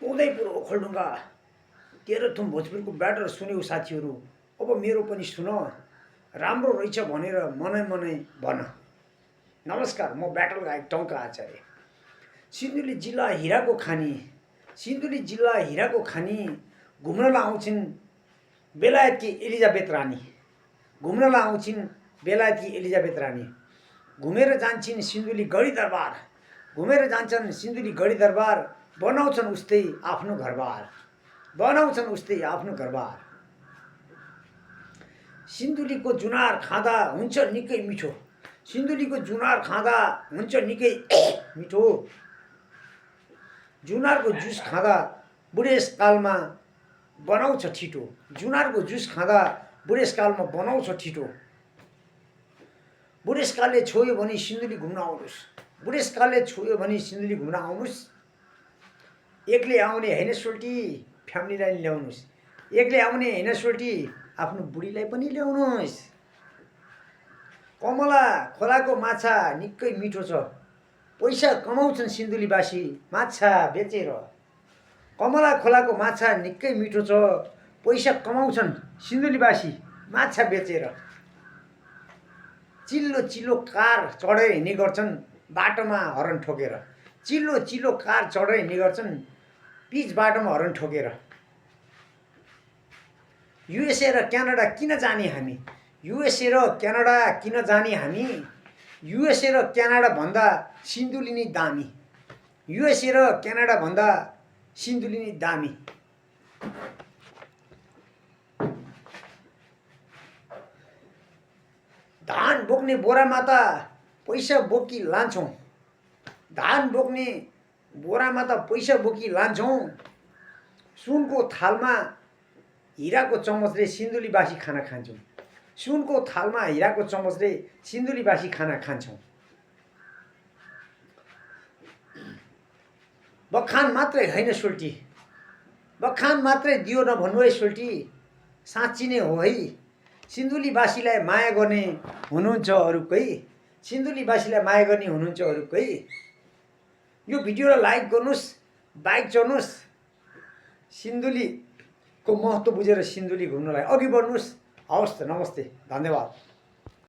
Udaipur Okhaldhunga Terhathum भोजपुरको batter सुन्यौ साथीहरू। अब मेरो पनि सुन, राम्रो रहेछ भनेर मनै मनै भन। नमस्कार, म ब्याटल गायक टङ्क आचार्य। सिन्धुली जिल्ला हिराको खानी, सिन्धुली जिल्ला हिराको खानी घुम्नलाई आउँछिन् बेलायतकी एलिजाबेथ रानी, घुम्नलाई आउँछिन् बेलायतकी एलिजाबेथ रानी। घुमेर जान्छन् सिन्धुली गढी दरबार, घुमेर जान्छन् सिन्धुली गढी दरबार। बनाउँछन् उस्तै आफ्नो घरबार, बनाउँछन् उस्तै आफ्नो घरबार। सिन्धुलीको जुनार खाँदा हुन्छ निकै मिठो, सिन्धुलीको जुनार खाँदा हुन्छ निकै मिठो। जुनारको जुस खाँदा बुढेसकालमा बनाउँछ ठिटो, जुनारको जुस खाँदा बुढेसकालमा बनाउँछ ठिटो। बुढेसकालले छोयो भने सिन्धुली घुम्न आउनुहोस्, बुढेसकालले छोयो भने सिन्धुली घुम्न आउनुहोस्। एक्लै आउने होइन सोल्टी, फ्यामिलीलाई ल्याउनुहोस्, एक्लै आउने होइन सोल्टी, आफ्नो बुढीलाई पनि ल्याउनुहोस्। कमला खोलाको माछा निकै मिठो छ, पैसा कमाउँछन् सिन्धुलीवासी माछा बेचेर। कमला खोलाको माछा निकै मिठो छ, पैसा कमाउँछन् सिन्धुलीवासी माछा बेचेर। चिल्लो चिल्लो कार चढेर हिँड्ने गर्छन् बाटोमा हर्न ठोकेर, चिल्लो चिल्लो कार चढेर हिँड्ने गर्छन् पिच बाटोमा हर्न ठोकेर। युएसए र क्यानाडा किन जाने हामी, युएसए र क्यानाडा किन जाने हामी। युएसए र क्यानाडा भन्दा सिन्धुली नै दामी, युएसए र क्यानाडा भन्दा सिन्धुली नै दामी। धान बोक्ने बोरामा त पैसा बोकी लान्छौँ, धान बोक्ने बोरामा त पैसा बोकी लान्छौँ। सुनको थालमा हिराको चम्मचले सिन्धुलीवासी खाना खान्छौँ, सुनको थालमा हिराको चम्मचले सिन्धुलीवासी खाना खान्छौँ। बखान मात्रै होइन सोल्टी, बखान मात्रै दियो नभन्नु है सोल्टी, साँच्ची नै हो है। सिन्धुलीवासीलाई माया गर्ने हुनुहुन्छ अरू कोही, सिन्धुलीवासीलाई माया गर्ने हुनुहुन्छ अरू कोही। यो भिडियोलाई लाइक गर्नुहोस्, बाइक चढ्नुहोस्, सिन्धुलीको महत्त्व बुझेर सिन्धुली घुम्नलाई अघि बढ्नुहोस्। हवस् त, नमस्ते, धन्यवाद।